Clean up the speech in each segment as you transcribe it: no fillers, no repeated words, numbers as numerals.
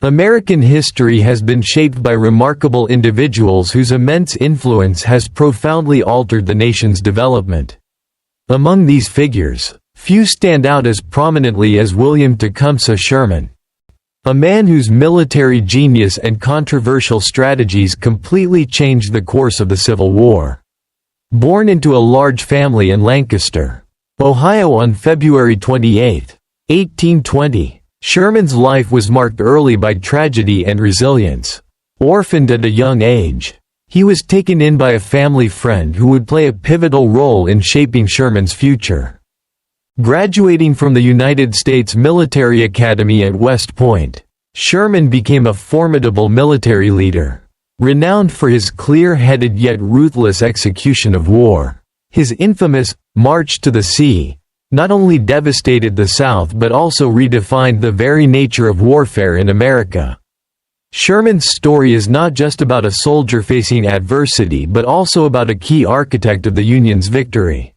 American history has been shaped by remarkable individuals whose immense influence has profoundly altered the nation's development. Among these figures, few stand out as prominently as William Tecumseh Sherman, a man whose military genius and controversial strategies completely changed the course of the Civil War. Born into a large family in Lancaster, Ohio on February 28, 1820, Sherman's life was marked early by tragedy and resilience. Orphaned at a young age, he was taken in by a family friend who would play a pivotal role in shaping Sherman's future. Graduating from the United States Military Academy at West Point, Sherman became a formidable military leader, renowned for his clear-headed yet ruthless execution of war. His infamous "March to the Sea" not only devastated the South but also redefined the very nature of warfare in America. Sherman's story is not just about a soldier facing adversity but also about a key architect of the Union's victory,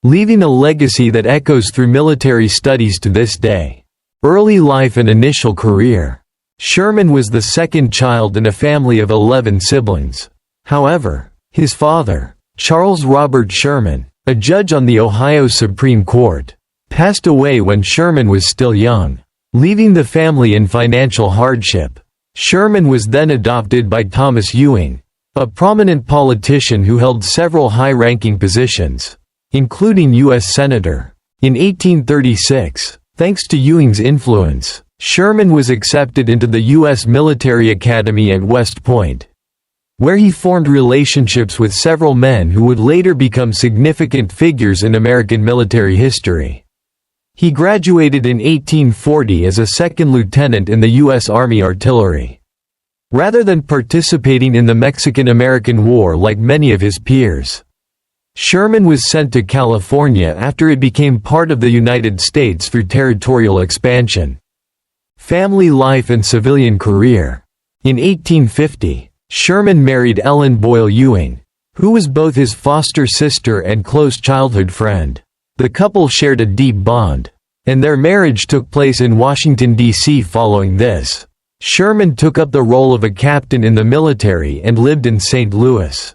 leaving a legacy that echoes through military studies to this day. Early life and initial career. Sherman was the second child in a family of 11 siblings. However, his father, Charles Robert Sherman, a judge on the Ohio Supreme Court, passed away when Sherman was still young, leaving the family in financial hardship. Sherman was then adopted by Thomas Ewing, a prominent politician who held several high-ranking positions, including U.S. Senator. In 1836, thanks to Ewing's influence, Sherman was accepted into the U.S. Military Academy at West Point, where he formed relationships with several men who would later become significant figures in American military history. He graduated in 1840 as a second lieutenant in the U.S. Army Artillery. Rather than participating in the Mexican-American War like many of his peers, Sherman was sent to California after it became part of the United States through territorial expansion. Family life and civilian career. In 1850, Sherman married Ellen Boyle Ewing, who was both his foster sister and close childhood friend. The couple shared a deep bond, and their marriage took place in Washington, D.C. Following this, Sherman took up the role of a captain in the military and lived in St. Louis,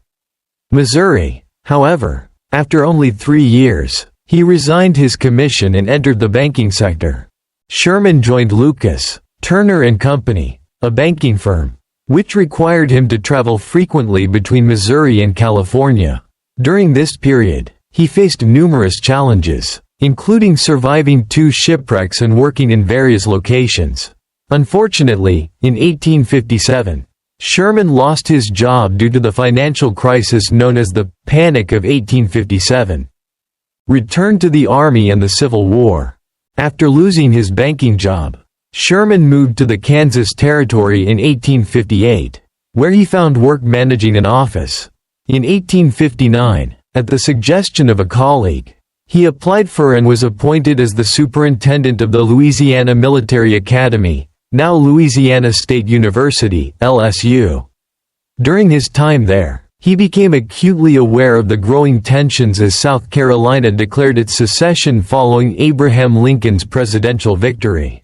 Missouri. However, after only 3 years, he resigned his commission and entered the banking sector. Sherman joined Lucas, Turner & Company, a banking firm, which required him to travel frequently between Missouri and California. During this period, he faced numerous challenges, including surviving 2 shipwrecks and working in various locations. Unfortunately, in 1857, Sherman lost his job due to the financial crisis known as the Panic of 1857. Returned to the Army and the Civil War. After losing his banking job, Sherman moved to the Kansas Territory in 1858, where he found work managing an office. In 1859, at the suggestion of a colleague, he applied for and was appointed as the superintendent of the Louisiana Military Academy, now Louisiana State University, LSU. During his time there, he became acutely aware of the growing tensions as South Carolina declared its secession following Abraham Lincoln's presidential victory.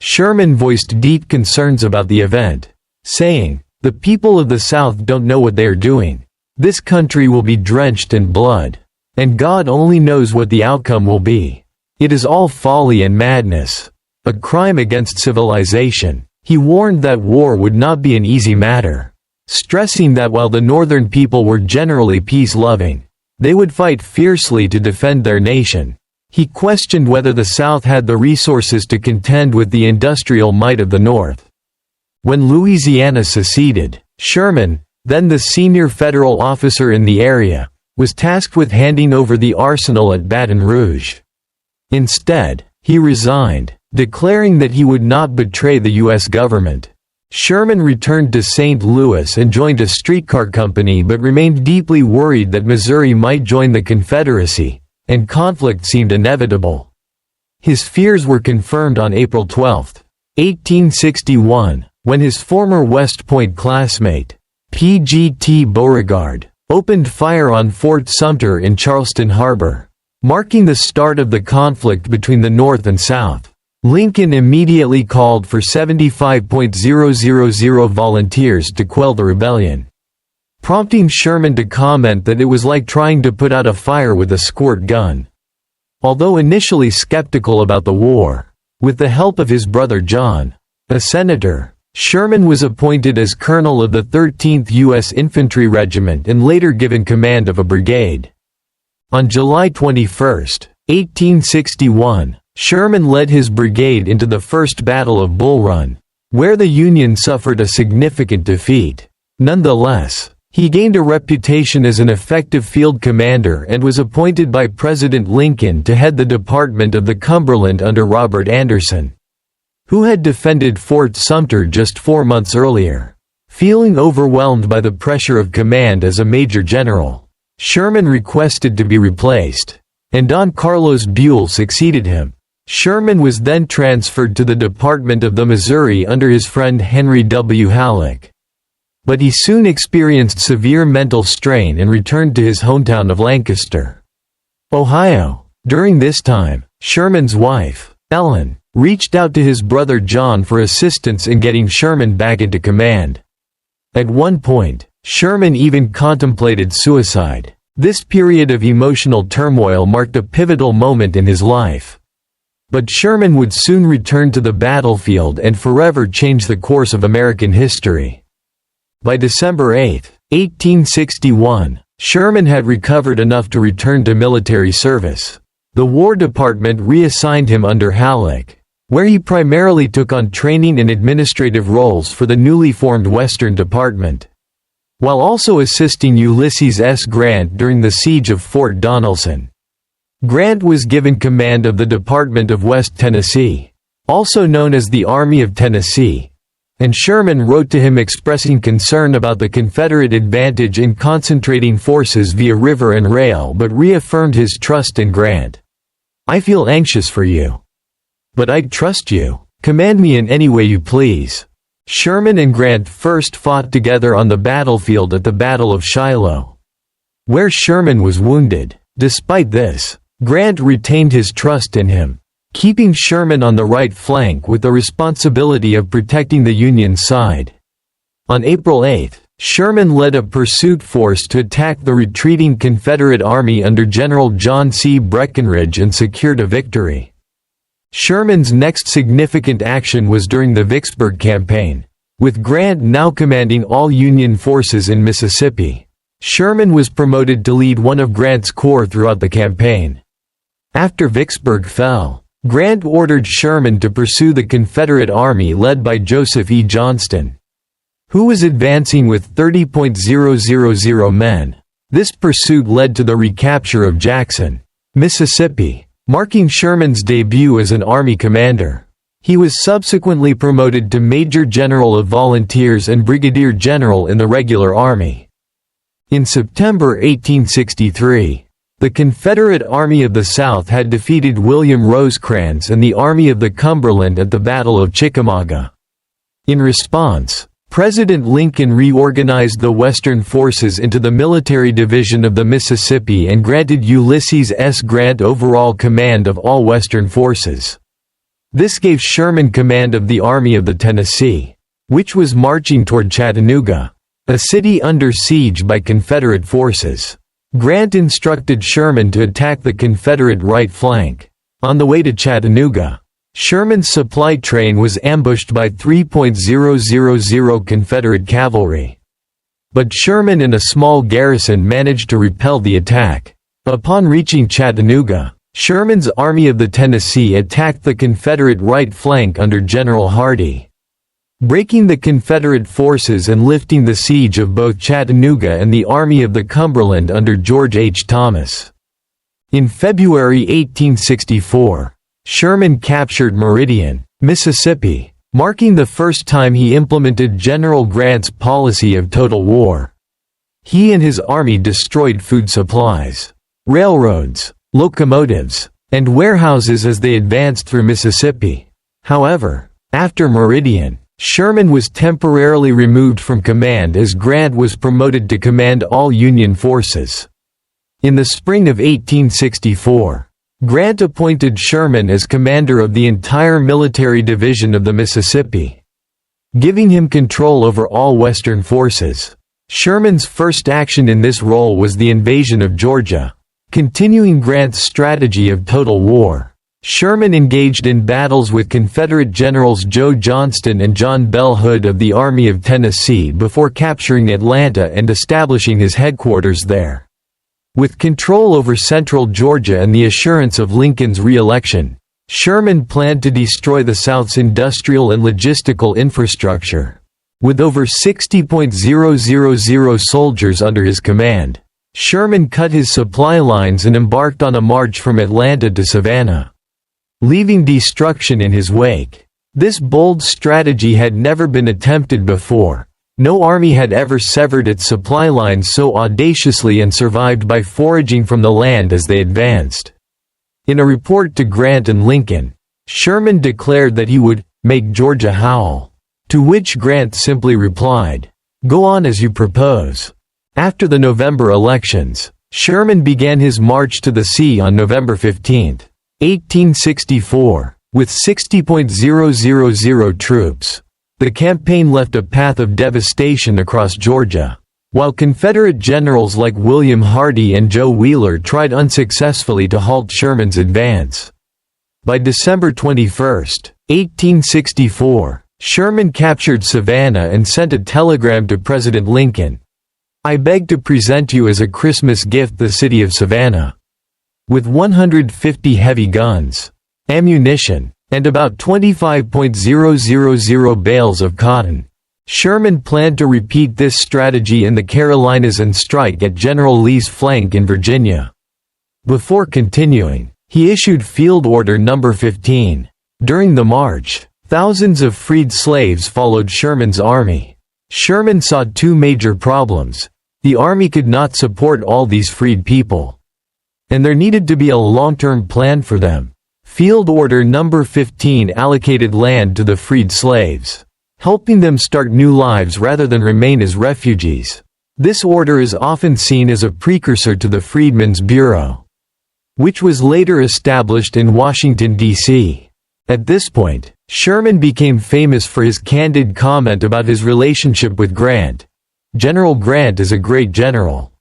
Sherman voiced deep concerns about the event, saying, "The people of the South don't know what they are doing. This country will be drenched in blood, and God only knows what the outcome will be. It is all folly and madness, a crime against civilization." He warned that war would not be an easy matter, stressing that while the Northern people were generally peace-loving, they would fight fiercely to defend their nation. He questioned whether the South had the resources to contend with the industrial might of the North. When Louisiana seceded, Sherman, then the senior federal officer in the area, was tasked with handing over the arsenal at Baton Rouge. Instead, he resigned, declaring that he would not betray the U.S. government. Sherman returned to St. Louis and joined a streetcar company but remained deeply worried that Missouri might join the Confederacy, and conflict seemed inevitable. His fears were confirmed on April 12, 1861, when his former West Point classmate, P.G.T. Beauregard, opened fire on Fort Sumter in Charleston Harbor, marking the start of the conflict between the North and South. Lincoln immediately called for 75,000 volunteers to quell the rebellion, prompting Sherman to comment that it was like trying to put out a fire with a squirt gun. Although initially skeptical about the war, with the help of his brother John, a senator, Sherman was appointed as colonel of the 13th U.S. Infantry Regiment and later given command of a brigade. On July 21, 1861, Sherman led his brigade into the First Battle of Bull Run, where the Union suffered a significant defeat. Nonetheless, he gained a reputation as an effective field commander and was appointed by President Lincoln to head the Department of the Cumberland under Robert Anderson, who had defended Fort Sumter just 4 months earlier. Feeling overwhelmed by the pressure of command as a major general, Sherman requested to be replaced, and Don Carlos Buell succeeded him. Sherman was then transferred to the Department of the Missouri under his friend Henry W. Halleck. But he soon experienced severe mental strain and returned to his hometown of Lancaster, Ohio. During this time, Sherman's wife, Ellen, reached out to his brother John for assistance in getting Sherman back into command. At one point, Sherman even contemplated suicide. This period of emotional turmoil marked a pivotal moment in his life. But Sherman would soon return to the battlefield and forever change the course of American history. By December 8, 1861, Sherman had recovered enough to return to military service. The War Department reassigned him under Halleck, where he primarily took on training and administrative roles for the newly formed Western Department, while also assisting Ulysses S. Grant during the siege of Fort Donelson. Grant was given command of the Department of West Tennessee, also known as the Army of Tennessee, and Sherman wrote to him expressing concern about the Confederate advantage in concentrating forces via river and rail, but reaffirmed his trust in Grant. "I feel anxious for you, but I trust you. Command me in any way you please." Sherman and Grant first fought together on the battlefield at the Battle of Shiloh, where Sherman was wounded. Despite this, Grant retained his trust in him, keeping Sherman on the right flank with the responsibility of protecting the Union side. On April 8, Sherman led a pursuit force to attack the retreating Confederate Army under General John C. Breckinridge and secured a victory. Sherman's next significant action was during the Vicksburg Campaign, with Grant now commanding all Union forces in Mississippi. Sherman was promoted to lead one of Grant's corps throughout the campaign. After Vicksburg fell, Grant ordered Sherman to pursue the Confederate Army led by Joseph E. Johnston, who was advancing with 30,000 men. This pursuit led to the recapture of Jackson, Mississippi, marking Sherman's debut as an Army commander. He was subsequently promoted to Major General of Volunteers and Brigadier General in the regular Army. In September 1863, the Confederate Army of the South had defeated William Rosecrans and the Army of the Cumberland at the Battle of Chickamauga. In response, President Lincoln reorganized the Western forces into the Military Division of the Mississippi and granted Ulysses S. Grant overall command of all Western forces. This gave Sherman command of the Army of the Tennessee, which was marching toward Chattanooga, a city under siege by Confederate forces. Grant instructed Sherman to attack the Confederate right flank. On the way to Chattanooga, Sherman's supply train was ambushed by 3,000 Confederate cavalry. But Sherman and a small garrison managed to repel the attack. Upon reaching Chattanooga, Sherman's Army of the Tennessee attacked the Confederate right flank under General Hardee, breaking the Confederate forces and lifting the siege of both Chattanooga and the Army of the Cumberland under George H. Thomas. In February 1864, Sherman captured Meridian, Mississippi, marking the first time he implemented General Grant's policy of total war. He and his army destroyed food supplies, railroads, locomotives, and warehouses as they advanced through Mississippi. However, after Meridian, Sherman was temporarily removed from command as Grant was promoted to command all Union forces. In the spring of 1864, Grant appointed Sherman as commander of the entire military division of the Mississippi, giving him control over all Western forces. Sherman's first action in this role was the invasion of Georgia. Continuing Grant's strategy of total war, Sherman engaged in battles with Confederate generals Joe Johnston and John Bell Hood of the Army of Tennessee before capturing Atlanta and establishing his headquarters there. With control over central Georgia and the assurance of Lincoln's re-election, Sherman planned to destroy the South's industrial and logistical infrastructure. With over 60,000 soldiers under his command, Sherman cut his supply lines and embarked on a march from Atlanta to Savannah, leaving destruction in his wake. This bold strategy had never been attempted before. No army had ever severed its supply lines so audaciously and survived by foraging from the land as they advanced. In a report to Grant and Lincoln, Sherman declared that he would make Georgia howl, to which Grant simply replied, "Go on as you propose." After the November elections, Sherman began his march to the sea on November 15, 1864, with 60,000 troops. The campaign left a path of devastation across Georgia, while Confederate generals like William Hardee and Joe Wheeler tried unsuccessfully to halt Sherman's advance. By December 21, 1864, Sherman captured Savannah and sent a telegram to President Lincoln. "I beg to present you as a Christmas gift the city of Savannah." With 150 heavy guns, ammunition, and about 25,000 bales of cotton, Sherman planned to repeat this strategy in the Carolinas and strike at General Lee's flank in Virginia. Before continuing, he issued Field Order No. 15. During the march, thousands of freed slaves followed Sherman's army. Sherman saw two major problems. The army could not support all these freed people, and there needed to be a long-term plan for them. Field Order No. 15 allocated land to the freed slaves, helping them start new lives rather than remain as refugees. This order is often seen as a precursor to the Freedmen's Bureau, which was later established in Washington, D.C. At this point, Sherman became famous for his candid comment about his relationship with Grant. "General Grant is a great general.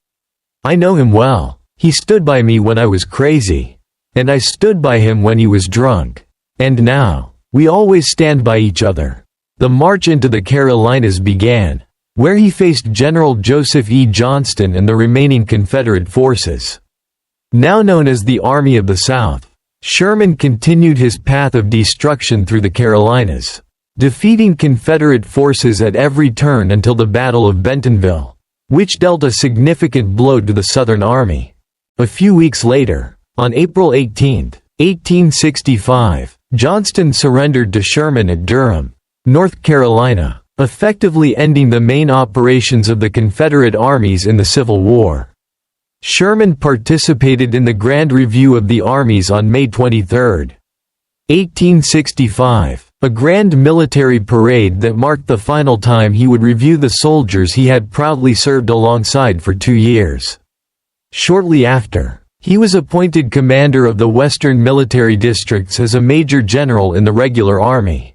I know him well. He stood by me when I was crazy, and I stood by him when he was drunk. And now, we always stand by each other." The march into the Carolinas began, where he faced General Joseph E. Johnston and the remaining Confederate forces, now known as the Army of the South. Sherman continued his path of destruction through the Carolinas, defeating Confederate forces at every turn until the Battle of Bentonville, which dealt a significant blow to the Southern Army. A few weeks later, on April 18, 1865, Johnston surrendered to Sherman at Durham, North Carolina, effectively ending the main operations of the Confederate armies in the Civil War. Sherman participated in the Grand Review of the Armies on May 23, 1865, a grand military parade that marked the final time he would review the soldiers he had proudly served alongside for 2 years. Shortly after, he was appointed commander of the Western Military Districts as a major general in the regular army.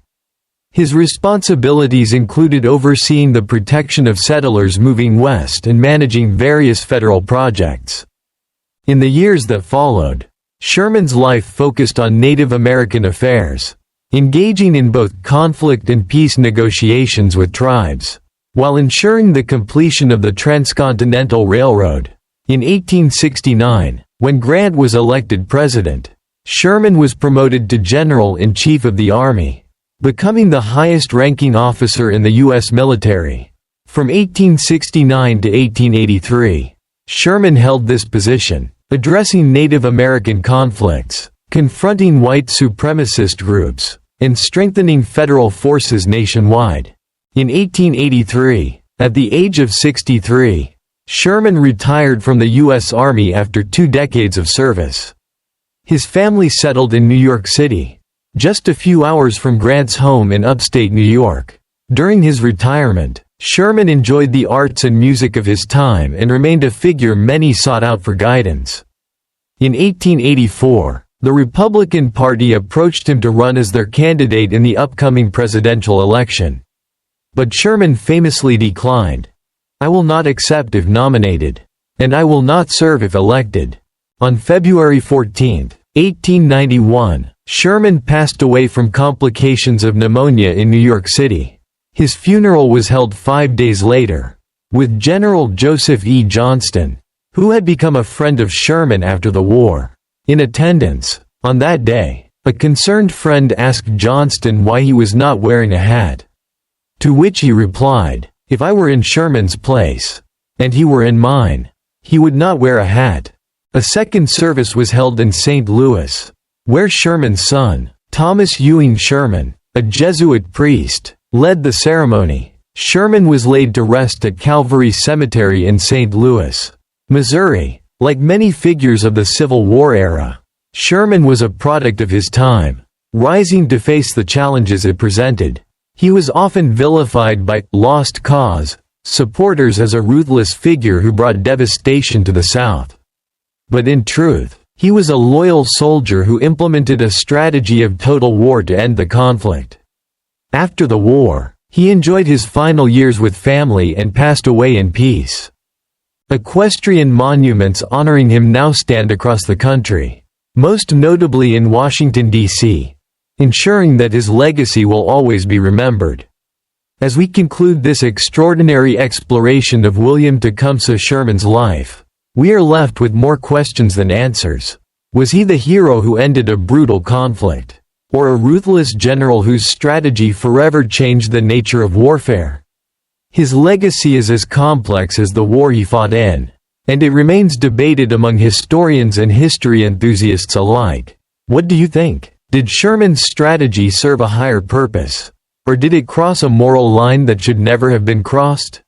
His responsibilities included overseeing the protection of settlers moving west and managing various federal projects. In the years that followed, Sherman's life focused on Native American affairs, engaging in both conflict and peace negotiations with tribes, while ensuring the completion of the Transcontinental Railroad. In 1869, when Grant was elected president, Sherman was promoted to General-in-Chief of the Army, becoming the highest-ranking officer in the U.S. military. From 1869 to 1883, Sherman held this position, addressing Native American conflicts, confronting white supremacist groups, and strengthening federal forces nationwide. In 1883, at the age of 63, Sherman retired from the U.S. Army after 2 decades of service. His family settled in New York City, just a few hours from Grant's home in upstate New York. During his retirement, Sherman enjoyed the arts and music of his time and remained a figure many sought out for guidance. In 1884, The Republican Party approached him to run as their candidate in the upcoming presidential election. But Sherman famously declined. "I will not accept if nominated. And I will not serve if elected." On February 14, 1891, Sherman passed away from complications of pneumonia in New York City. His funeral was held 5 days later, with General Joseph E. Johnston, who had become a friend of Sherman after the war, in attendance. On that day, a concerned friend asked Johnston why he was not wearing a hat. To which he replied, "If I were in Sherman's place, and he were in mine, he would not wear a hat." A second service was held in St. Louis, where Sherman's son, Thomas Ewing Sherman, a Jesuit priest, led the ceremony. Sherman was laid to rest at Calvary Cemetery in St. Louis, Missouri. Like many figures of the Civil War era, Sherman was a product of his time, rising to face the challenges it presented. He was often vilified by "lost cause" supporters as a ruthless figure who brought devastation to the South. But in truth, he was a loyal soldier who implemented a strategy of total war to end the conflict. After the war, he enjoyed his final years with family and passed away in peace. Equestrian monuments honoring him now stand across the country, most notably in Washington, D.C., ensuring that his legacy will always be remembered. As we conclude this extraordinary exploration of William Tecumseh Sherman's life, we are left with more questions than answers. Was he the hero who ended a brutal conflict, or a ruthless general whose strategy forever changed the nature of warfare? His legacy is as complex as the war he fought in, and it remains debated among historians and history enthusiasts alike. What do you think? Did Sherman's strategy serve a higher purpose, or did it cross a moral line that should never have been crossed?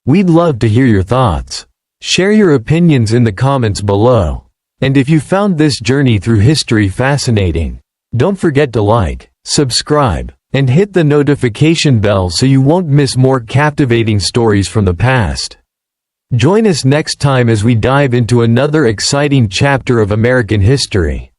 We'd love to hear your thoughts. Share your opinions in the comments below. And if you found this journey through history fascinating, don't forget to like, subscribe, and hit the notification bell so you won't miss more captivating stories from the past. Join us next time as we dive into another exciting chapter of American history.